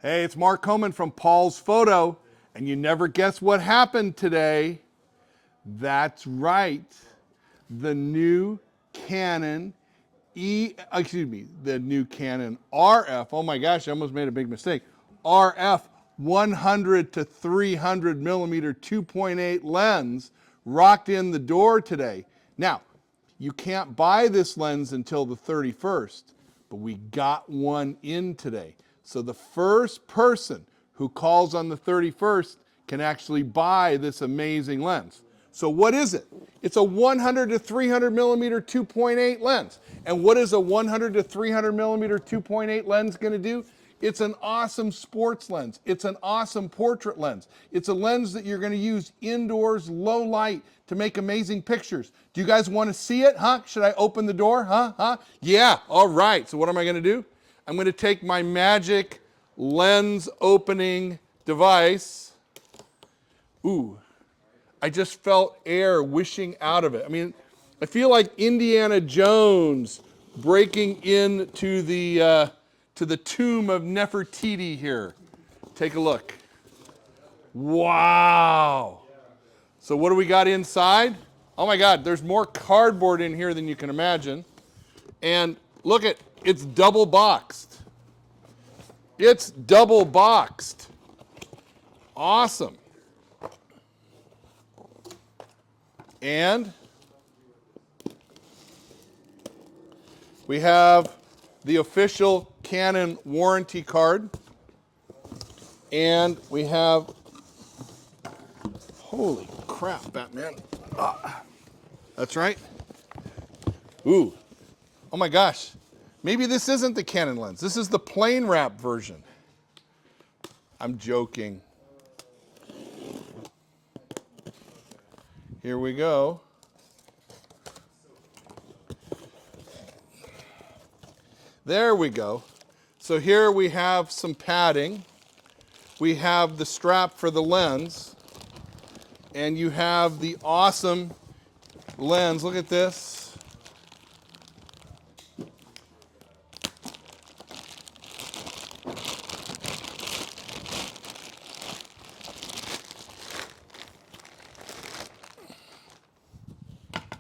Hey, it's Mark Coman from Paul's Photo, and you never guess what happened today. That's right, the new Canon the new Canon RF. Oh my gosh, I almost made a big mistake. RF 100 to 300 millimeter 2.8 lens rocked in the door today. Now, you can't buy this lens until the 31st, but we got one in today. So the first person who calls on the 31st can actually buy this amazing lens. So what is it? It's a 100 to 300 millimeter 2.8 lens. And what is a 100 to 300 millimeter 2.8 lens going to do? It's an awesome sports lens. It's an awesome portrait lens. It's a lens that you're going to use indoors, low light, to make amazing pictures. Do you guys want to see it? Huh? Should I open the door? Huh? Yeah, all right. So what am I going to do? I'm going to take my magic lens opening device. Ooh, I just felt air wishing out of it. I mean, I feel like Indiana Jones breaking into the tomb of Nefertiti here. Take a look. Wow. So what do we got inside? Oh my God, there's more cardboard in here than you can imagine. And look at, it's double boxed. It's double boxed. Awesome. And we have the official Canon warranty card. And we have, holy crap, Batman. That's right. Ooh, oh my gosh. Maybe this isn't the Canon lens. This is the plain wrap version. I'm joking. Here we go. There we go. So here we have some padding. We have the strap for the lens. And you have the awesome lens. Look at this.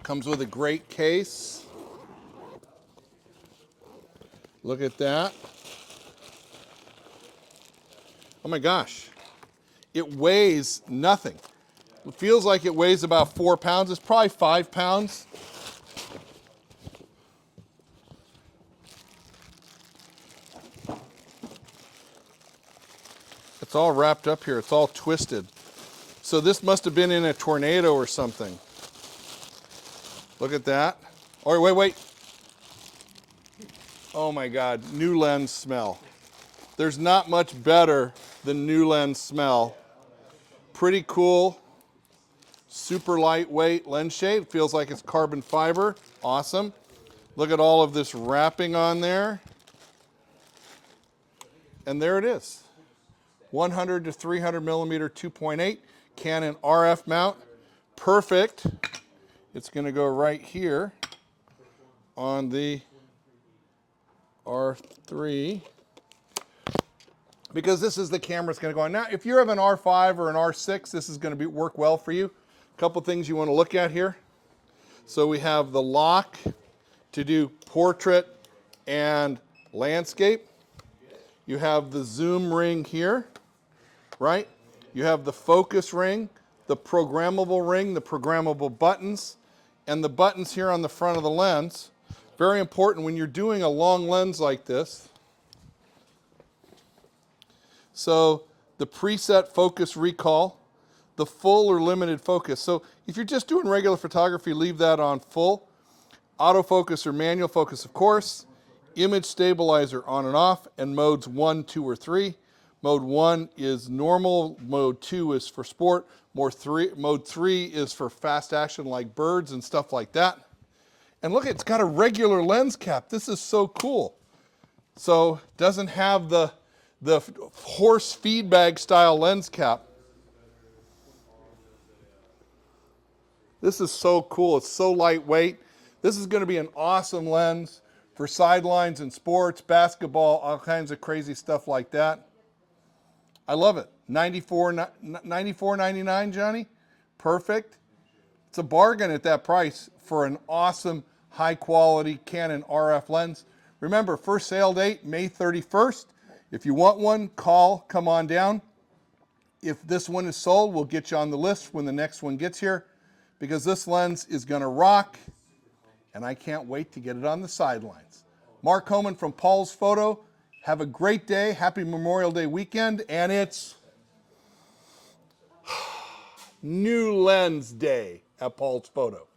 Comes with a great case. Look at that. Oh my gosh. It weighs nothing. It feels like it weighs about 4 pounds. It's probably 5 pounds. It's all wrapped up here. It's all twisted. So this must have been in a tornado or something. Look at that. Oh, wait. Oh my God, new lens smell. There's not much better than new lens smell. Pretty cool. Super lightweight lens shade. Feels like it's carbon fiber. Awesome. Look at all of this wrapping on there. And there it is. 100 to 300 millimeter 2.8 Canon RF mount. Perfect. It's going to go right here on the R3 because this is the camera it's going to go on. Now, if you have an R5 or an R6, this is going to work well for you. A couple things you want to look at here. So we have the lock to do portrait and landscape. You have the zoom ring here, right? You have the focus ring, the programmable ring, the programmable buttons, and the buttons here on the front of the lens. Very important when you're doing a long lens like this. So the preset focus recall, the full or limited focus. So if you're just doing regular photography, leave that on full. Autofocus or manual focus, of course. Image stabilizer on and off, and modes 1, 2, or 3. Mode 1 is normal, mode 2 is for sport, mode 3 is for fast action like birds and stuff like that. And look, it's got a regular lens cap. This is so cool. So it doesn't have the horse feed bag style lens cap. This is so cool. It's so lightweight. This is going to be an awesome lens for sidelines and sports, basketball, all kinds of crazy stuff like that. I love it. $94.99, Johnny. Perfect. It's a bargain at that price for an awesome, high-quality Canon RF lens. Remember, first sale date, May 31st. If you want one, call, come on down. If this one is sold, we'll get you on the list when the next one gets here, because this lens is going to rock, and I can't wait to get it on the sidelines. Mark Homan from Paul's Photo. Have a great day. Happy Memorial Day weekend, and it's New Lens Day at Paul's Photo.